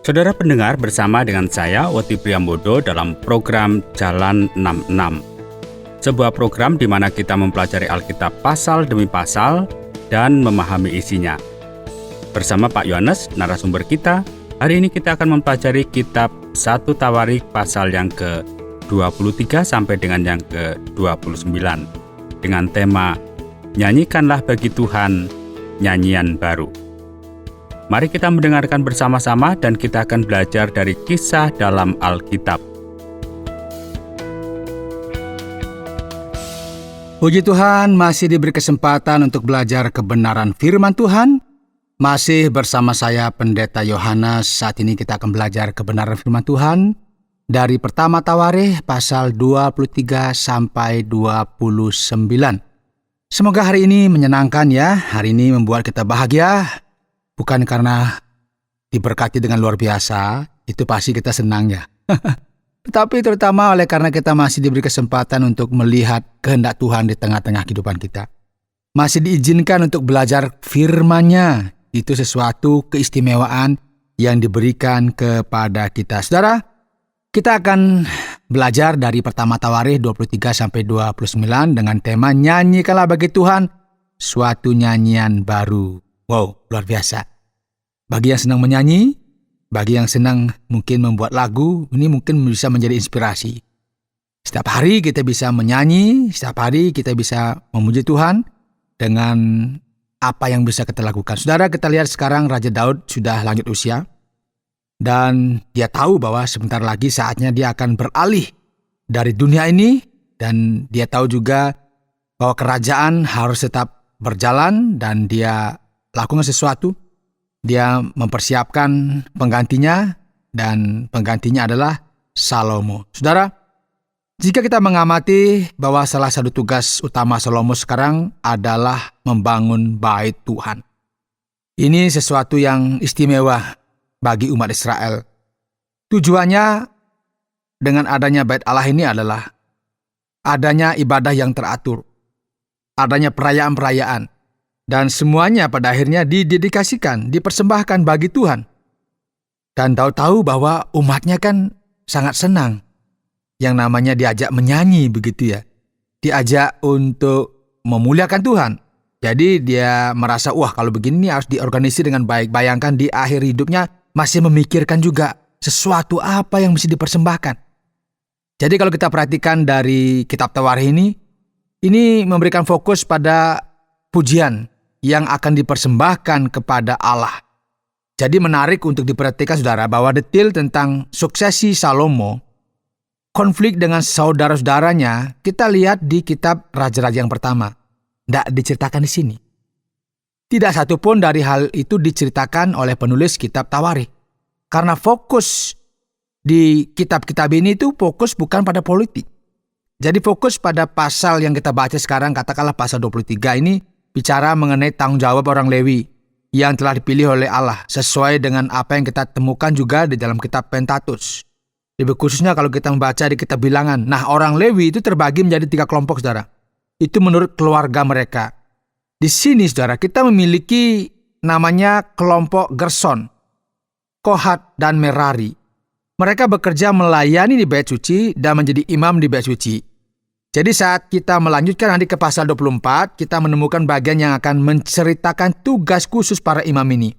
Saudara pendengar, bersama dengan saya Oti Priambodo dalam program Jalan 66. Sebuah program di mana kita mempelajari Alkitab pasal demi pasal dan memahami isinya. Bersama Pak Yohanes, narasumber kita, hari ini kita akan mempelajari kitab 1 Tawarik pasal yang ke-23 sampai dengan yang ke-29 dengan tema Nyanyikanlah bagi Tuhan nyanyian baru. Mari kita mendengarkan bersama-sama dan kita akan belajar dari kisah dalam Alkitab. Puji Tuhan, masih diberi kesempatan untuk belajar kebenaran firman Tuhan. Masih bersama saya Pendeta Yohanes. Saat ini kita akan belajar kebenaran firman Tuhan dari pertama Tawarikh pasal 23 sampai 29. Semoga hari ini menyenangkan ya. Hari ini membuat kita bahagia. Bukan karena diberkati dengan luar biasa, itu pasti kita senang ya. Tetapi terutama oleh karena kita masih diberi kesempatan untuk melihat kehendak Tuhan di tengah-tengah kehidupan kita. Masih diizinkan untuk belajar firman-Nya. Itu sesuatu keistimewaan yang diberikan kepada kita. Saudara, kita akan belajar dari pertama Tawarikh 23 sampai 29 dengan tema Nyanyikanlah bagi Tuhan suatu nyanyian baru. Wow, luar biasa. Bagi yang senang menyanyi, bagi yang senang mungkin membuat lagu, ini mungkin bisa menjadi inspirasi. Setiap hari kita bisa menyanyi, setiap hari kita bisa memuji Tuhan dengan apa yang bisa kita lakukan. Saudara, kita lihat sekarang Raja Daud sudah lanjut usia, dan dia tahu bahwa sebentar lagi saatnya dia akan beralih dari dunia ini, dan dia tahu juga bahwa kerajaan harus tetap berjalan, dan dia lakukan sesuatu. Dia mempersiapkan penggantinya, dan penggantinya adalah Salomo. Saudara, jika kita mengamati bahwa salah satu tugas utama Salomo sekarang adalah membangun bait Tuhan. Ini sesuatu yang istimewa bagi umat Israel. Tujuannya dengan adanya bait Allah ini adalah adanya ibadah yang teratur, adanya perayaan-perayaan, dan semuanya pada akhirnya didedikasikan, dipersembahkan bagi Tuhan. Dan tahu-tahu bahwa umatnya kan sangat senang. Yang namanya diajak menyanyi begitu ya. Diajak untuk memuliakan Tuhan. Jadi dia merasa, wah kalau begini harus diorganisir dengan baik. Bayangkan di akhir hidupnya masih memikirkan juga sesuatu apa yang mesti dipersembahkan. Jadi kalau kita perhatikan dari kitab Tawarikh ini memberikan fokus pada pujian yang akan dipersembahkan kepada Allah. Jadi menarik untuk diperhatikan saudara bahwa detail tentang suksesi Salomo, konflik dengan saudara-saudaranya, kita lihat di kitab Raja-Raja yang pertama. Tidak diceritakan di sini. Tidak satupun dari hal itu diceritakan oleh penulis kitab Tawarikh. Karena fokus di kitab-kitab ini itu fokus bukan pada politik. Jadi fokus pada pasal yang kita baca sekarang, katakanlah pasal 23 ini, bicara mengenai tanggung jawab orang Lewi yang telah dipilih oleh Allah sesuai dengan apa yang kita temukan juga di dalam kitab Pentatus. Lebih khususnya kalau kita membaca di kitab Bilangan. Nah, orang Lewi itu terbagi menjadi 3 kelompok, saudara. Itu menurut keluarga mereka. Di sini, saudara, kita memiliki namanya kelompok Gerson, Kohat, dan Merari. Mereka bekerja melayani di bait suci dan menjadi imam di bait suci. Jadi saat kita melanjutkan nanti ke pasal 24, kita menemukan bagian yang akan menceritakan tugas khusus para imam ini.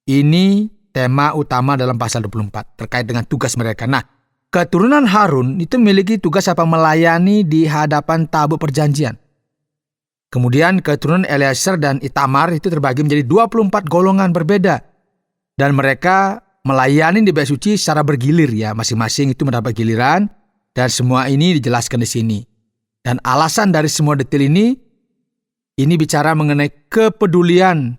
Ini tema utama dalam pasal 24, terkait dengan tugas mereka. Nah, keturunan Harun itu memiliki tugas apa? Melayani di hadapan tabut perjanjian. Kemudian keturunan Eleazar dan Itamar itu terbagi menjadi 24 golongan berbeda. Dan mereka melayani di bait suci secara bergilir ya, masing-masing itu mendapat giliran. Dan semua ini dijelaskan di sini. Dan alasan dari semua detail ini bicara mengenai kepedulian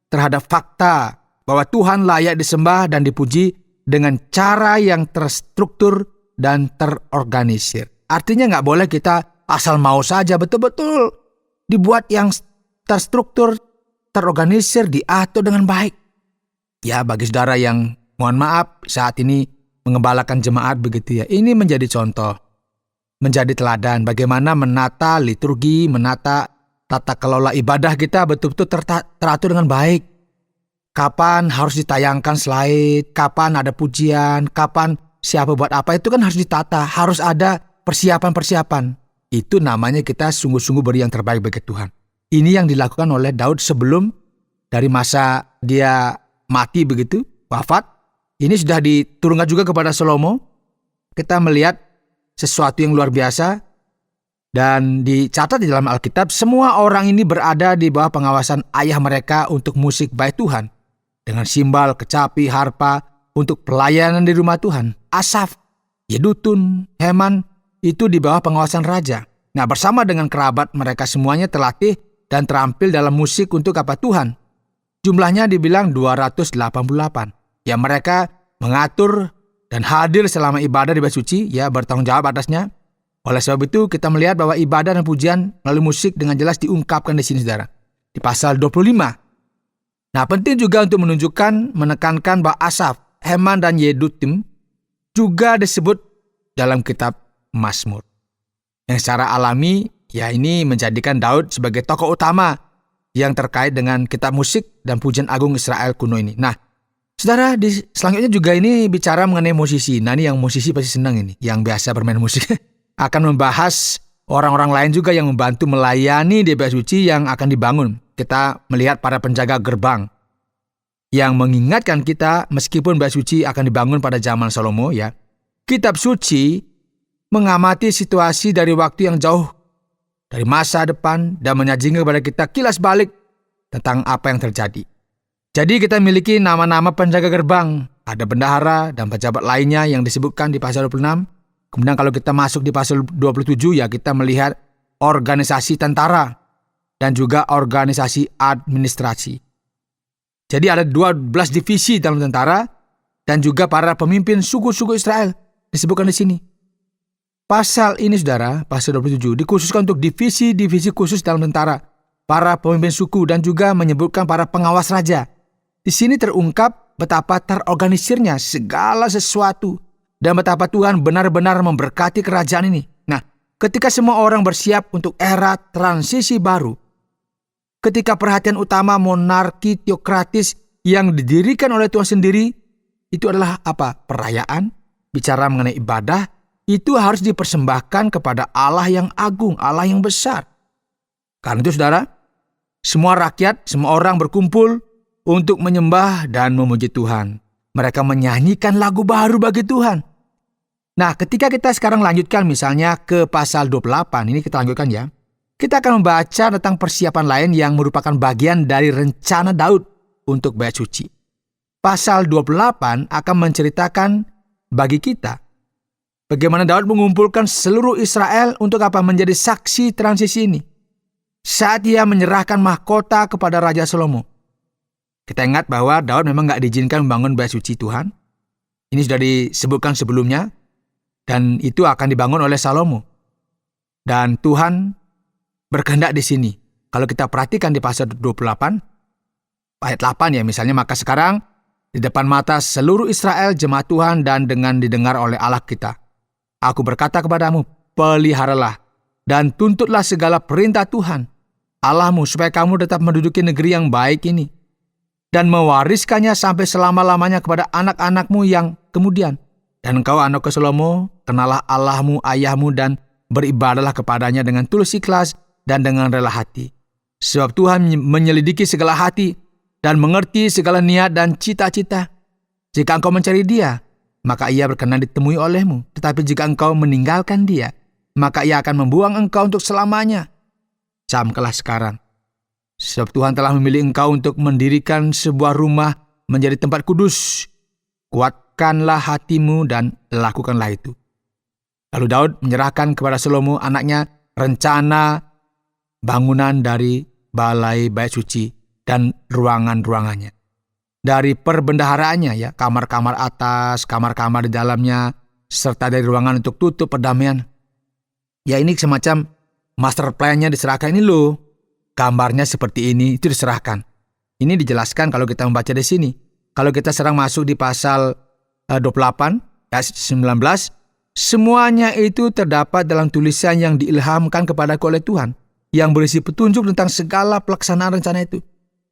terhadap fakta bahwa Tuhan layak disembah dan dipuji dengan cara yang terstruktur dan terorganisir. Artinya nggak boleh kita asal mau saja, betul-betul dibuat yang terstruktur, terorganisir, diatur dengan baik. Ya, bagi saudara yang mohon maaf saat ini mengembalakan jemaat begitu ya. Ini menjadi contoh, menjadi teladan bagaimana menata liturgi, menata tata kelola ibadah kita betul-betul teratur dengan baik. Kapan harus ditayangkan slide, kapan ada pujian, kapan siapa buat apa, itu kan harus ditata, harus ada persiapan-persiapan. Itu namanya kita sungguh-sungguh beri yang terbaik bagi Tuhan. Ini yang dilakukan oleh Daud sebelum dari masa dia mati begitu, wafat. Ini sudah diturunkan juga kepada Salomo. Kita melihat sesuatu yang luar biasa. Dan dicatat di dalam Alkitab, semua orang ini berada di bawah pengawasan ayah mereka untuk musik bait Tuhan. Dengan simbal, kecapi, harpa, untuk pelayanan di rumah Tuhan. Asaf, Yedutun, Heman, itu di bawah pengawasan raja. Nah, bersama dengan kerabat mereka semuanya terlatih dan terampil dalam musik untuk apa Tuhan. Jumlahnya dibilang 288. Ya, mereka mengatur dan hadir selama ibadah di bait suci, ya bertanggung jawab atasnya. Oleh sebab itu kita melihat bahwa ibadah dan pujian melalui musik dengan jelas diungkapkan di sini, saudara. Di pasal 25. Nah, penting juga untuk menekankan bahwa Asaf, Heman, dan Yedutun juga disebut dalam kitab Mazmur. Yang secara alami, ya ini menjadikan Daud sebagai tokoh utama yang terkait dengan kitab musik dan pujian agung Israel kuno ini. Nah, saudara, selanjutnya juga ini bicara mengenai musisi. Nah, ini yang musisi pasti senang ini, yang biasa bermain musik. Akan membahas orang-orang lain juga yang membantu melayani di bait suci yang akan dibangun. Kita melihat para penjaga gerbang yang mengingatkan kita meskipun bait suci akan dibangun pada zaman Salomo, ya. Kitab suci mengamati situasi dari waktu yang jauh dari masa depan dan menyajikan kepada kita kilas balik tentang apa yang terjadi. Jadi kita miliki nama-nama penjaga gerbang, ada bendahara dan pejabat lainnya yang disebutkan di pasal 26. Kemudian kalau kita masuk di pasal 27, ya kita melihat organisasi tentara dan juga organisasi administrasi. Jadi ada 12 divisi dalam tentara dan juga para pemimpin suku-suku Israel disebutkan di sini. Pasal ini, saudara, pasal 27 dikhususkan untuk divisi-divisi khusus dalam tentara, para pemimpin suku dan juga menyebutkan para pengawas raja. Di sini terungkap betapa terorganisirnya segala sesuatu dan betapa Tuhan benar-benar memberkati kerajaan ini. Nah, ketika semua orang bersiap untuk era transisi baru, ketika perhatian utama monarki teokratis yang didirikan oleh Tuhan sendiri, itu adalah apa? Perayaan, bicara mengenai ibadah, itu harus dipersembahkan kepada Allah yang agung, Allah yang besar. Karena itu, saudara, semua rakyat, semua orang berkumpul untuk menyembah dan memuji Tuhan. Mereka menyanyikan lagu baru bagi Tuhan. Nah, ketika kita sekarang lanjutkan misalnya ke pasal 28, ini kita lanjutkan ya. Kita akan membaca tentang persiapan lain yang merupakan bagian dari rencana Daud untuk bait suci. Pasal 28 akan menceritakan bagi kita bagaimana Daud mengumpulkan seluruh Israel untuk apa? Menjadi saksi transisi ini. Saat dia menyerahkan mahkota kepada Raja Salomo. Kita ingat bahwa Daud memang gak diizinkan membangun bait suci Tuhan. Ini sudah disebutkan sebelumnya. Dan itu akan dibangun oleh Salomo. Dan Tuhan berkehendak di sini. Kalau kita perhatikan di pasal 28, ayat 8 ya misalnya, maka sekarang di depan mata seluruh Israel jemaat Tuhan dan dengan didengar oleh Allah kita, aku berkata kepadamu, peliharalah dan tuntutlah segala perintah Tuhan Allahmu supaya kamu tetap menduduki negeri yang baik ini dan mewariskannya sampai selama-lamanya kepada anak-anakmu yang kemudian. Dan engkau anakku Salomo, kenalah Allahmu, ayahmu, dan beribadahlah kepadanya dengan tulus ikhlas dan dengan rela hati. Sebab Tuhan menyelidiki segala hati dan mengerti segala niat dan cita-cita. Jika engkau mencari Dia, maka Ia berkenan ditemui olehmu. Tetapi jika engkau meninggalkan Dia, maka Ia akan membuang engkau untuk selamanya. Camkanlah sekarang. Sebab Tuhan telah memilih engkau untuk mendirikan sebuah rumah menjadi tempat kudus. Kuatkanlah hatimu dan lakukanlah itu. Lalu Daud menyerahkan kepada Salomo anaknya rencana bangunan dari balai bait suci dan ruangan-ruangannya. Dari perbendaharaannya ya, kamar-kamar atas, kamar-kamar di dalamnya, serta dari ruangan untuk tutup perdamaian. Ya ini semacam master plan-nya diserahkan ini loh. Gambarnya seperti ini, itu diserahkan. Ini dijelaskan kalau kita membaca di sini. Kalau kita serang masuk di pasal 28, ayat 19, semuanya itu terdapat dalam tulisan yang diilhamkan kepadaku oleh Tuhan, yang berisi petunjuk tentang segala pelaksanaan rencana itu.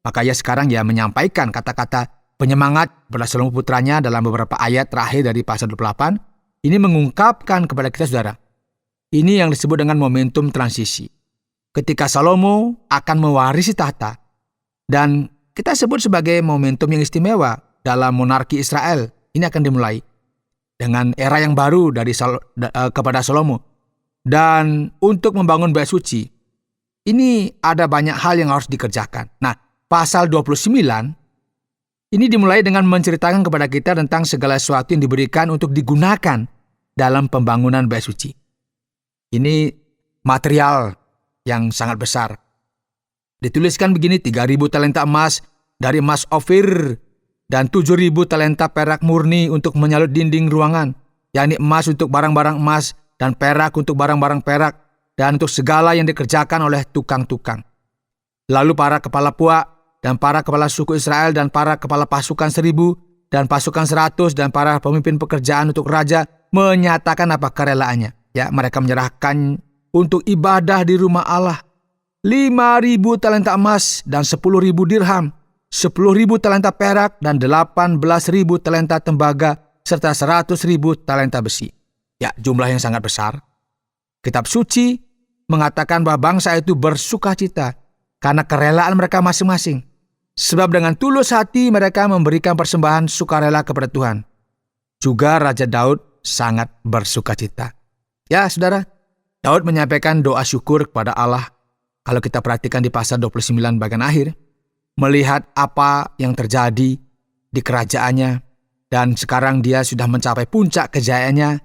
Maka ia sekarang menyampaikan kata-kata penyemangat kepada Salomo putranya dalam beberapa ayat terakhir dari pasal 28. Ini mengungkapkan kepada kita, saudara, ini yang disebut dengan momentum transisi. Ketika Salomo akan mewarisi tahta, dan kita sebut sebagai momentum yang istimewa dalam monarki Israel. Ini akan dimulai dengan era yang baru dari kepada Salomo. Dan untuk membangun bait suci, ini ada banyak hal yang harus dikerjakan. Nah, pasal 29 ini dimulai dengan menceritakan kepada kita tentang segala sesuatu yang diberikan untuk digunakan dalam pembangunan bait suci. Ini material yang sangat besar. Dituliskan begini, 3.000 talenta emas dari emas Ofir dan 7.000 talenta perak murni untuk menyalut dinding ruangan, yakni emas untuk barang-barang emas dan perak untuk barang-barang perak, dan untuk segala yang dikerjakan oleh tukang-tukang. Lalu para kepala puak dan para kepala suku Israel dan para kepala pasukan 1.000 dan pasukan 100 dan para pemimpin pekerjaan untuk raja menyatakan apa kerelaannya. Mereka menyerahkan untuk ibadah di rumah Allah 5.000 talenta emas dan 10.000 dirham, 10.000 talenta perak dan 18.000 talenta tembaga serta 100.000 talenta besi. Jumlah yang sangat besar. Kitab suci mengatakan bahwa bangsa itu bersuka cita karena kerelaan mereka masing-masing. Sebab dengan tulus hati mereka memberikan persembahan sukarela kepada Tuhan. Juga Raja Daud sangat bersuka cita. Saudara, Daud menyampaikan doa syukur kepada Allah. Kalau kita perhatikan di pasal 29 bagian akhir, melihat apa yang terjadi di kerajaannya, dan sekarang dia sudah mencapai puncak kejayaannya.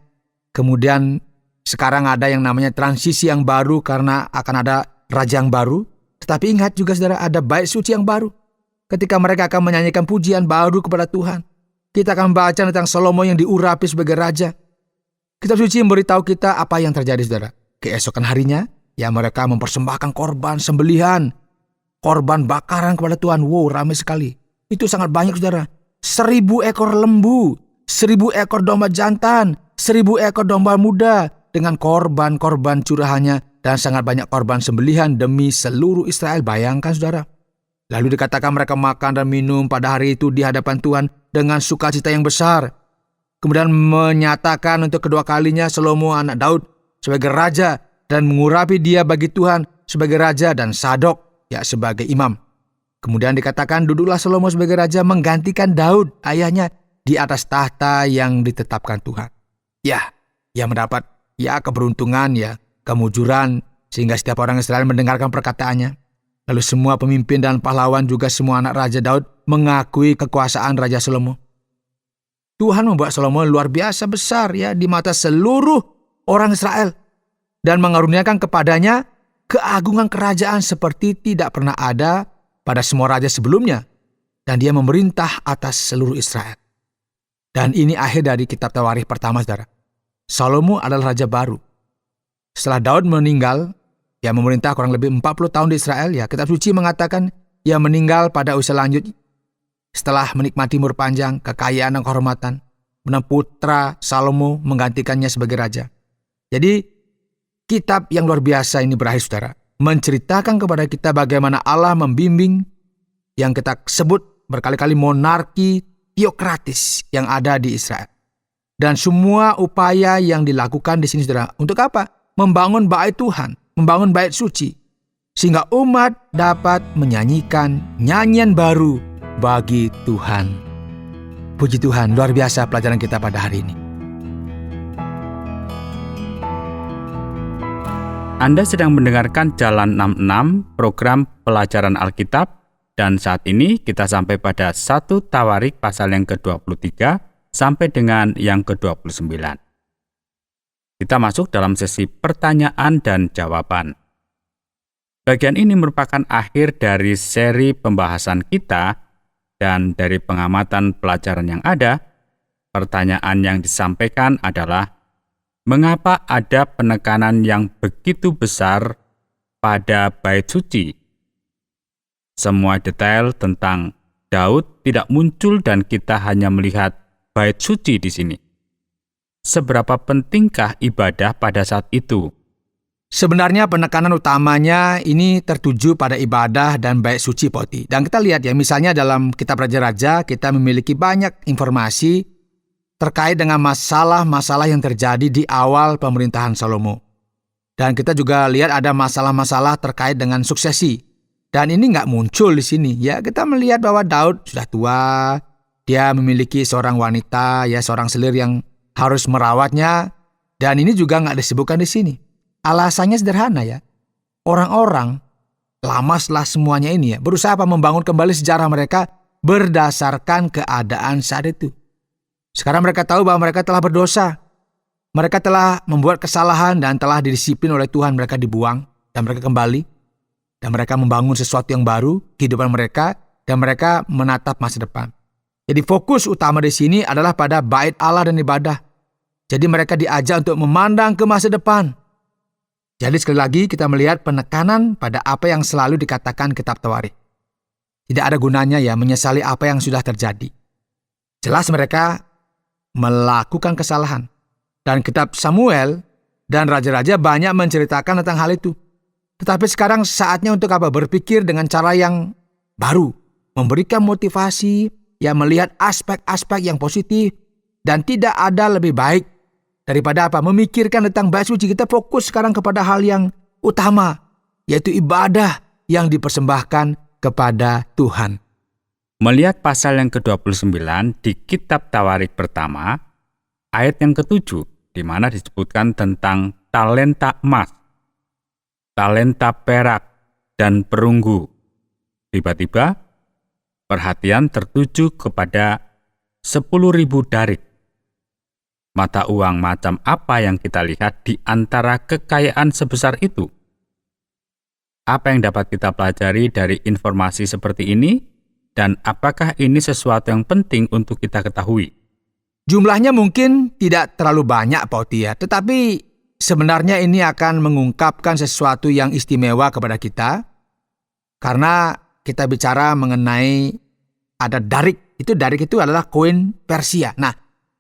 Kemudian sekarang ada yang namanya transisi yang baru karena akan ada raja yang baru. Tetapi ingat juga, saudara, ada bait suci yang baru. Ketika mereka akan menyanyikan pujian baru kepada Tuhan, kita akan baca tentang Salomo yang diurapi sebagai raja. Kitab suci memberitahu kita apa yang terjadi, saudara. Keesokan harinya, mereka mempersembahkan korban sembelihan, korban bakaran kepada Tuhan. Wow, ramai sekali. Itu sangat banyak, saudara. 1.000 ekor lembu, 1.000 ekor domba jantan, 1.000 ekor domba muda, dengan korban-korban curahannya, dan sangat banyak korban sembelihan demi seluruh Israel. Bayangkan, saudara. Lalu dikatakan mereka makan dan minum pada hari itu di hadapan Tuhan dengan sukacita yang besar. Kemudian menyatakan untuk kedua kalinya Salomo anak Daud sebagai raja dan mengurapi dia bagi Tuhan sebagai raja dan Sadok sebagai imam. Kemudian dikatakan duduklah Salomo sebagai raja menggantikan Daud ayahnya di atas tahta yang ditetapkan Tuhan. Ia mendapat keberuntungan, kemujuran, sehingga setiap orang Israel mendengarkan perkataannya. Lalu semua pemimpin dan pahlawan juga semua anak Raja Daud mengakui kekuasaan Raja Salomo. Tuhan membuat Salomo luar biasa besar di mata seluruh orang Israel, dan mengaruniakan kepadanya keagungan kerajaan seperti tidak pernah ada pada semua raja sebelumnya, dan dia memerintah atas seluruh Israel. Dan ini akhir dari kitab Tawarikh pertama, saudara. Salomo adalah raja baru. Setelah Daud meninggal, memerintah kurang lebih 40 tahun di Israel, kitab suci mengatakan ia meninggal pada usia lanjut setelah menikmati umur panjang, kekayaan dan kehormatan. Kemudian putra Salomo menggantikannya sebagai raja. Jadi kitab yang luar biasa ini berakhir, saudara, menceritakan kepada kita bagaimana Allah membimbing yang kita sebut berkali-kali monarki teokratis yang ada di Israel. Dan semua upaya yang dilakukan di sini, saudara, untuk apa? Membangun bait Tuhan, membangun bait suci, sehingga umat dapat menyanyikan nyanyian baru bagi Tuhan. Puji Tuhan, luar biasa pelajaran kita pada hari ini. Anda sedang mendengarkan Jalan 66, program pelajaran Alkitab, dan saat ini kita sampai pada 1 Tawarikh pasal yang ke-23 sampai dengan yang ke-29. Kita masuk dalam sesi pertanyaan dan jawaban. Bagian ini merupakan akhir dari seri pembahasan kita, dan dari pengamatan pelajaran yang ada, pertanyaan yang disampaikan adalah, mengapa ada penekanan yang begitu besar pada bait suci? Semua detail tentang Daud tidak muncul dan kita hanya melihat bait suci di sini. Seberapa pentingkah ibadah pada saat itu? Sebenarnya penekanan utamanya ini tertuju pada ibadah dan bait suci Poti. Dan kita lihat ya, misalnya dalam kitab Raja-Raja kita memiliki banyak informasi terkait dengan masalah-masalah yang terjadi di awal pemerintahan Salomo. Dan kita juga lihat ada masalah-masalah terkait dengan suksesi. Dan ini nggak muncul di sini. Ya, kita melihat bahwa Daud sudah tua, dia memiliki seorang wanita, ya seorang selir yang harus merawatnya. Dan ini juga nggak disebutkan di sini. Alasannya sederhana ya. Orang-orang lama setelah semuanya ini ya berusaha membangun kembali sejarah mereka berdasarkan keadaan saat itu. Sekarang mereka tahu bahwa mereka telah berdosa. Mereka telah membuat kesalahan dan telah didisiplin oleh Tuhan. Mereka dibuang dan mereka kembali. Dan mereka membangun sesuatu yang baru, kehidupan mereka, dan mereka menatap masa depan. Jadi fokus utama di sini adalah pada bait Allah dan ibadah. Jadi mereka diajak untuk memandang ke masa depan. Jadi sekali lagi kita melihat penekanan pada apa yang selalu dikatakan kitab Tawarikh. Tidak ada gunanya ya menyesali apa yang sudah terjadi. Jelas mereka melakukan kesalahan. Dan kitab Samuel dan Raja-Raja banyak menceritakan tentang hal itu. Tetapi sekarang saatnya untuk apa? Berpikir dengan cara yang baru. Memberikan motivasi, ya melihat aspek-aspek yang positif. Dan tidak ada lebih baik daripada apa? Memikirkan tentang bait suci. Kita fokus sekarang kepada hal yang utama, yaitu ibadah yang dipersembahkan kepada Tuhan. Melihat pasal yang ke-29 di kitab Tawarikh pertama, ayat yang ke-7, di mana disebutkan tentang talenta emas, talenta perak, dan perunggu. Tiba-tiba, perhatian tertuju kepada 10.000 darik. Mata uang macam apa yang kita lihat di antara kekayaan sebesar itu? Apa yang dapat kita pelajari dari informasi seperti ini? Dan apakah ini sesuatu yang penting untuk kita ketahui? Jumlahnya mungkin tidak terlalu banyak Poti ya, tetapi sebenarnya ini akan mengungkapkan sesuatu yang istimewa kepada kita. Karena kita bicara mengenai ada darik. Darik itu adalah koin Persia. Nah,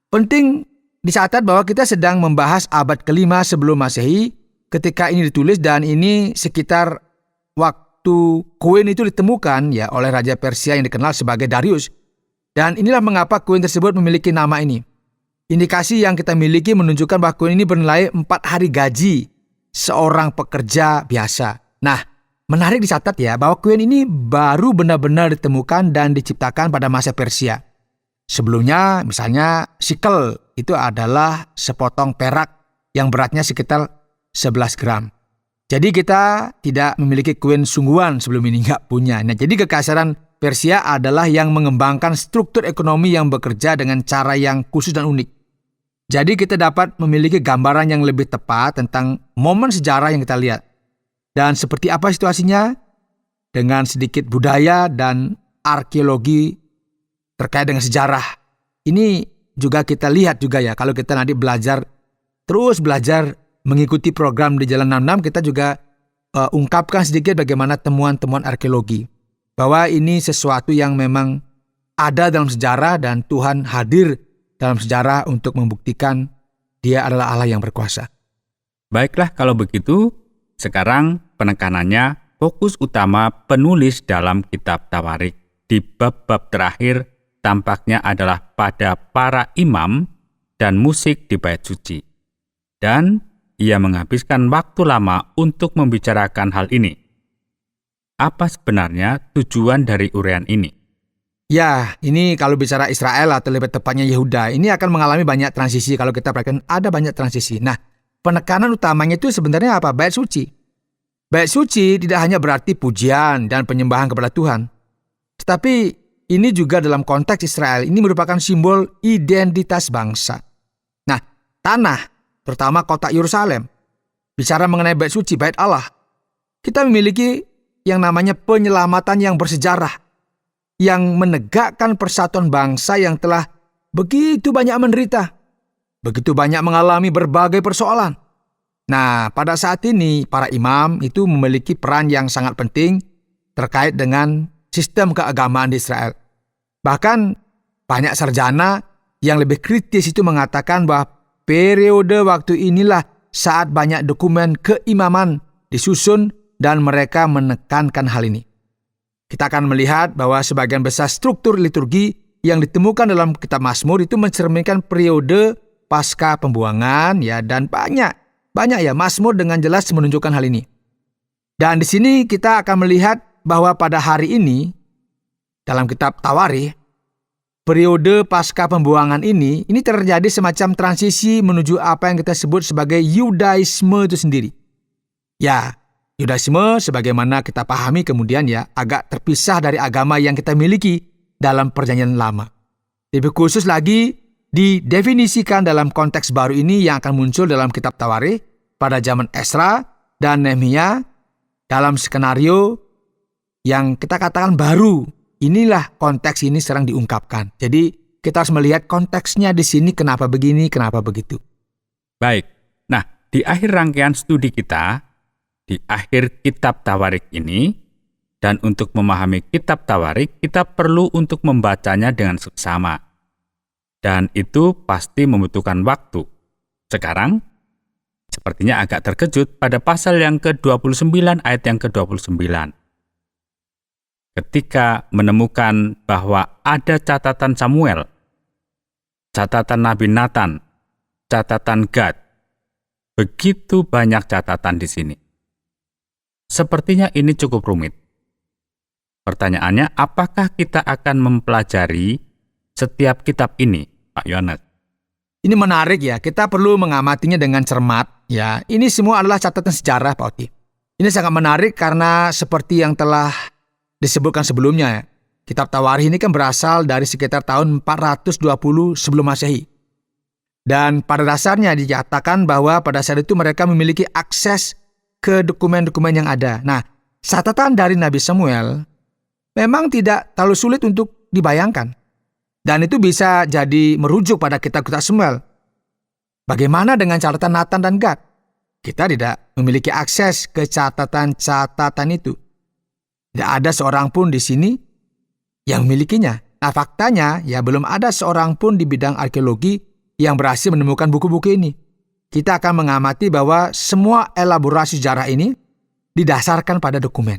penting dicatat bahwa kita sedang membahas abad ke-5 sebelum Masehi ketika ini ditulis, dan ini sekitar waktu koin itu ditemukan ya oleh Raja Persia yang dikenal sebagai Darius. Dan inilah mengapa koin tersebut memiliki nama ini. Indikasi yang kita miliki menunjukkan bahwa koin ini bernilai 4 hari gaji seorang pekerja biasa. Nah, menarik dicatat ya bahwa koin ini baru benar-benar ditemukan dan diciptakan pada masa Persia. Sebelumnya misalnya sikel itu adalah sepotong perak yang beratnya sekitar 11 gram. Jadi kita tidak memiliki koin sungguhan sebelum ini, nggak punya. Nah, jadi kekaisaran Persia adalah yang mengembangkan struktur ekonomi yang bekerja dengan cara yang khusus dan unik. Jadi kita dapat memiliki gambaran yang lebih tepat tentang momen sejarah yang kita lihat. Dan seperti apa situasinya? Dengan sedikit budaya dan arkeologi terkait dengan sejarah. Ini juga kita lihat juga ya, kalau kita nanti terus belajar mengikuti program di Jalan 66, kita juga ungkapkan sedikit bagaimana temuan-temuan arkeologi. Bahwa ini sesuatu yang memang ada dalam sejarah dan Tuhan hadir dalam sejarah untuk membuktikan Dia adalah Allah yang berkuasa. Baiklah kalau begitu, sekarang penekanannya fokus utama penulis dalam kitab Tawarikh di bab-bab terakhir tampaknya adalah pada para imam dan musik di bait suci. Dan ia menghabiskan waktu lama untuk membicarakan hal ini. Apa sebenarnya tujuan dari uraian ini? Ya, ini kalau bicara Israel atau lebih tepatnya Yehuda, ini akan mengalami banyak transisi. Kalau kita perhatikan ada banyak transisi. Nah, penekanan utamanya itu sebenarnya apa? Bait suci. Bait suci tidak hanya berarti pujian dan penyembahan kepada Tuhan. Tetapi ini juga dalam konteks Israel, ini merupakan simbol identitas bangsa. Nah, tanah, terutama kota Yerusalem, bicara mengenai bait suci, bait Allah, kita memiliki yang namanya penyelamatan yang bersejarah, yang menegakkan persatuan bangsa yang telah begitu banyak menderita, begitu banyak mengalami berbagai persoalan. Nah, pada saat ini, para imam itu memiliki peran yang sangat penting terkait dengan sistem keagamaan di Israel. Bahkan banyak sarjana yang lebih kritis itu mengatakan bahwa periode waktu inilah saat banyak dokumen keimaman disusun dan mereka menekankan hal ini. Kita akan melihat bahwa sebagian besar struktur liturgi yang ditemukan dalam kitab Mazmur itu mencerminkan periode pasca pembuangan ya, dan banyak ya Mazmur dengan jelas menunjukkan hal ini. Dan di sini kita akan melihat bahwa pada hari ini dalam kitab Tawarikh, periode pasca pembuangan ini terjadi semacam transisi menuju apa yang kita sebut sebagai Yudaisme itu sendiri. Ya, Yudaisme sebagaimana kita pahami kemudian ya agak terpisah dari agama yang kita miliki dalam Perjanjian Lama. Lebih khusus lagi didefinisikan dalam konteks baru ini yang akan muncul dalam kitab Tawarikh pada zaman Esra dan Nehemia dalam skenario yang kita katakan baru. Inilah konteks ini sedang diungkapkan. Jadi kita harus melihat konteksnya di sini, kenapa begini, kenapa begitu. Baik, nah di akhir rangkaian studi kita, di akhir kitab Tawarikh ini, dan untuk memahami kitab Tawarikh, kita perlu untuk membacanya dengan seksama. Dan itu pasti membutuhkan waktu. Sekarang, sepertinya agak terkejut pada pasal yang ke-29 ayat yang ke-29. Ketika menemukan bahwa ada catatan Samuel, catatan Nabi Nathan, catatan Gad, begitu banyak catatan di sini. Sepertinya ini cukup rumit. Pertanyaannya, apakah kita akan mempelajari setiap kitab ini, Pak Yohanes? Ini menarik ya, kita perlu mengamatinya dengan cermat. Ya, ini semua adalah catatan sejarah, Pak Oti. Ini sangat menarik karena seperti yang telah disebutkan sebelumnya, kitab Tawarikh ini kan berasal dari sekitar tahun 420 sebelum Masehi. Dan pada dasarnya dinyatakan bahwa pada saat itu mereka memiliki akses ke dokumen-dokumen yang ada. Nah, catatan dari Nabi Samuel memang tidak terlalu sulit untuk dibayangkan. Dan itu bisa jadi merujuk pada kitab-kitab Samuel. Bagaimana dengan catatan Nathan dan Gad? Kita tidak memiliki akses ke catatan-catatan itu. Tidak ada seorang pun di sini yang memilikinya. Nah, faktanya ya belum ada seorang pun di bidang arkeologi yang berhasil menemukan buku-buku ini. Kita akan mengamati bahwa semua elaborasi sejarah ini didasarkan pada dokumen.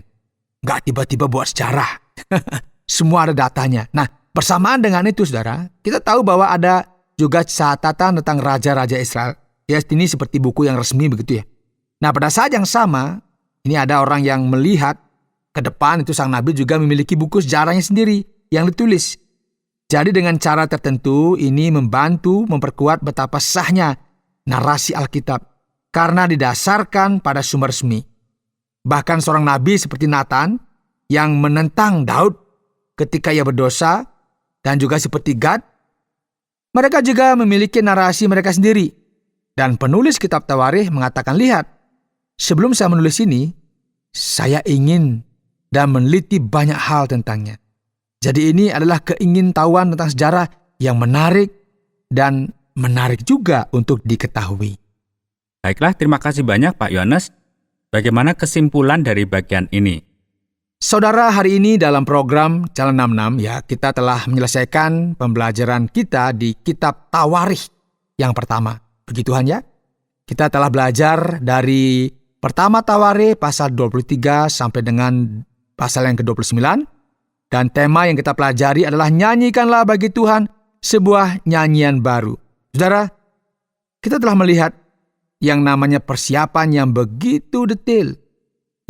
Nggak tiba-tiba buat sejarah. Semua ada datanya. Nah, bersamaan dengan itu, saudara, kita tahu bahwa ada juga catatan tentang raja-raja Israel. Ya, ini seperti buku yang resmi begitu ya. Nah, pada saat yang sama, ini ada orang yang melihat ke depan itu sang nabi juga memiliki buku sejarahnya sendiri yang ditulis. Jadi dengan cara tertentu ini membantu memperkuat betapa sahnya narasi Alkitab karena didasarkan pada sumber resmi. Bahkan seorang nabi seperti Nathan yang menentang Daud ketika ia berdosa dan juga seperti Gad, mereka juga memiliki narasi mereka sendiri. Dan penulis kitab Tawarikh mengatakan, lihat, sebelum saya menulis ini, saya ingin dan meneliti banyak hal tentangnya. Jadi ini adalah keingintahuan tentang sejarah yang menarik dan menarik juga untuk diketahui. Baiklah, terima kasih banyak Pak Yohanes. Bagaimana kesimpulan dari bagian ini? Saudara, hari ini dalam program Jalan 66 ya, kita telah menyelesaikan pembelajaran kita di kitab Tawarikh yang pertama. Puji Tuhan ya. Kita telah belajar dari pertama Tawarikh pasal 23 sampai dengan pasal yang ke-29. Dan tema yang kita pelajari adalah nyanyikanlah bagi Tuhan sebuah nyanyian baru. Saudara, kita telah melihat yang namanya persiapan yang begitu detail,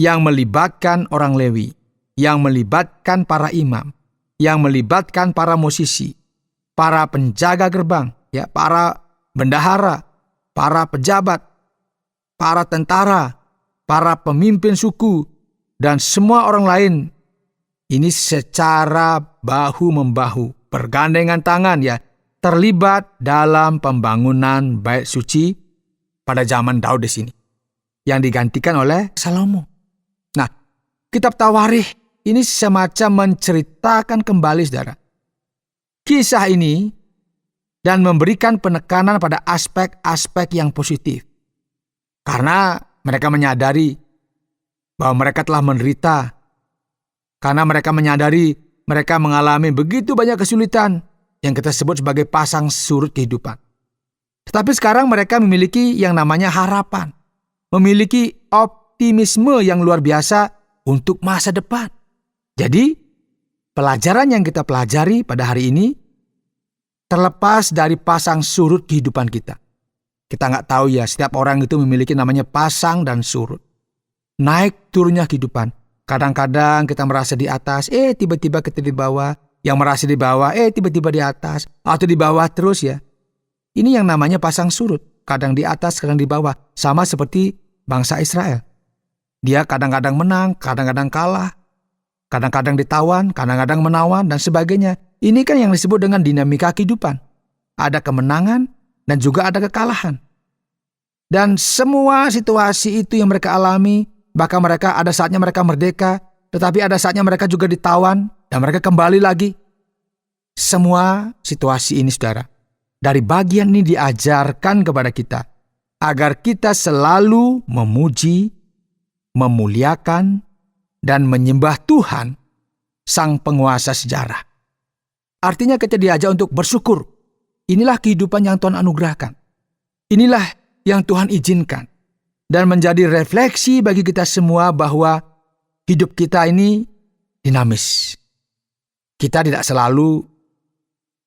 yang melibatkan orang Lewi, yang melibatkan para imam, yang melibatkan para musisi, para penjaga gerbang, ya, para bendahara, para pejabat, para tentara, para pemimpin suku, dan semua orang lain. Ini secara bahu-membahu, bergandengan tangan ya, terlibat dalam pembangunan bait suci pada zaman Daud di sini, yang digantikan oleh Salomo. Nah, kitab Tawarikh ini semacam menceritakan kembali, saudara, kisah ini dan memberikan penekanan pada aspek-aspek yang positif. Karena mereka menyadari bahwa mereka telah menderita, karena mereka menyadari mereka mengalami begitu banyak kesulitan yang kita sebut sebagai pasang surut kehidupan. Tetapi sekarang mereka memiliki yang namanya harapan, memiliki optimisme yang luar biasa untuk masa depan. Jadi, pelajaran yang kita pelajari pada hari ini terlepas dari pasang surut kehidupan kita. Kita nggak tahu ya, setiap orang itu memiliki namanya pasang dan surut. Naik turunnya kehidupan. Kadang-kadang kita merasa di atas, tiba-tiba kita di bawah. Yang merasa di bawah, tiba-tiba di atas. Atau di bawah terus ya. Ini yang namanya pasang surut. Kadang di atas, kadang di bawah. Sama seperti bangsa Israel. Dia kadang-kadang menang, kadang-kadang kalah. Kadang-kadang ditawan, kadang-kadang menawan, dan sebagainya. Ini kan yang disebut dengan dinamika kehidupan. Ada kemenangan dan juga ada kekalahan. Dan semua situasi itu yang mereka alami, bahkan mereka ada saatnya mereka merdeka, tetapi ada saatnya mereka juga ditawan, dan mereka kembali lagi. Semua situasi ini, saudara, dari bagian ini diajarkan kepada kita, agar kita selalu memuji, memuliakan, dan menyembah Tuhan, Sang Penguasa sejarah. Artinya kita diajak untuk bersyukur. Inilah kehidupan yang Tuhan anugerahkan. Inilah yang Tuhan izinkan. Dan menjadi refleksi bagi kita semua bahwa hidup kita ini dinamis. Kita tidak selalu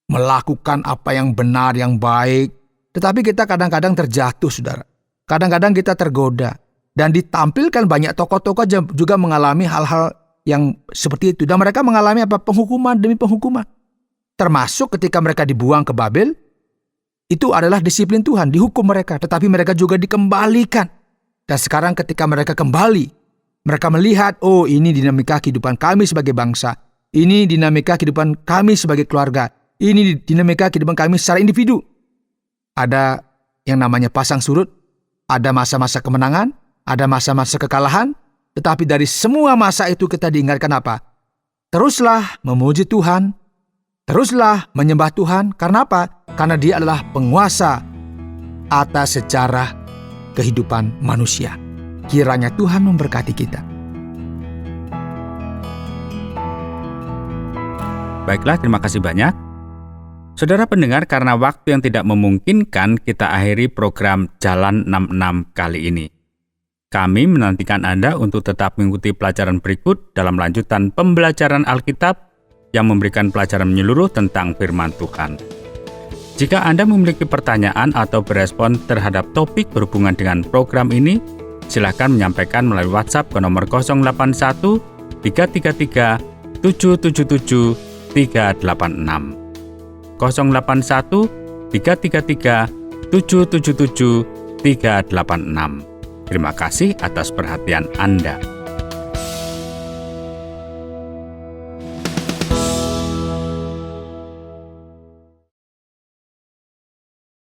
melakukan apa yang benar, yang baik. Tetapi kita kadang-kadang terjatuh, saudara. Kadang-kadang kita tergoda. Dan ditampilkan banyak tokoh-tokoh juga mengalami hal-hal yang seperti itu. Dan mereka mengalami penghukuman demi penghukuman. Termasuk ketika mereka dibuang ke Babel, itu adalah disiplin Tuhan, dihukum mereka. Tetapi mereka juga dikembalikan. Dan sekarang ketika mereka kembali, mereka melihat, ini dinamika kehidupan kami sebagai bangsa. Ini dinamika kehidupan kami sebagai keluarga. Ini dinamika kehidupan kami secara individu. Ada yang namanya pasang surut, ada masa-masa kemenangan, ada masa-masa kekalahan. Tetapi dari semua masa itu kita diingatkan apa? Teruslah memuji Tuhan. Teruslah menyembah Tuhan. Karena apa? Karena Dia adalah penguasa atas sejarah kehidupan manusia. Kiranya Tuhan memberkati kita. Baiklah, terima kasih banyak. Saudara pendengar, karena waktu yang tidak memungkinkan, kita akhiri program Jalan 66 kali ini. Kami menantikan Anda untuk tetap mengikuti pelajaran berikut dalam lanjutan pembelajaran Alkitab yang memberikan pelajaran menyeluruh tentang firman Tuhan. Jika Anda memiliki pertanyaan atau berespon terhadap topik berhubungan dengan program ini, silakan menyampaikan melalui WhatsApp ke nomor 081 333 777 386. 081 333 777 386. Terima kasih atas perhatian Anda.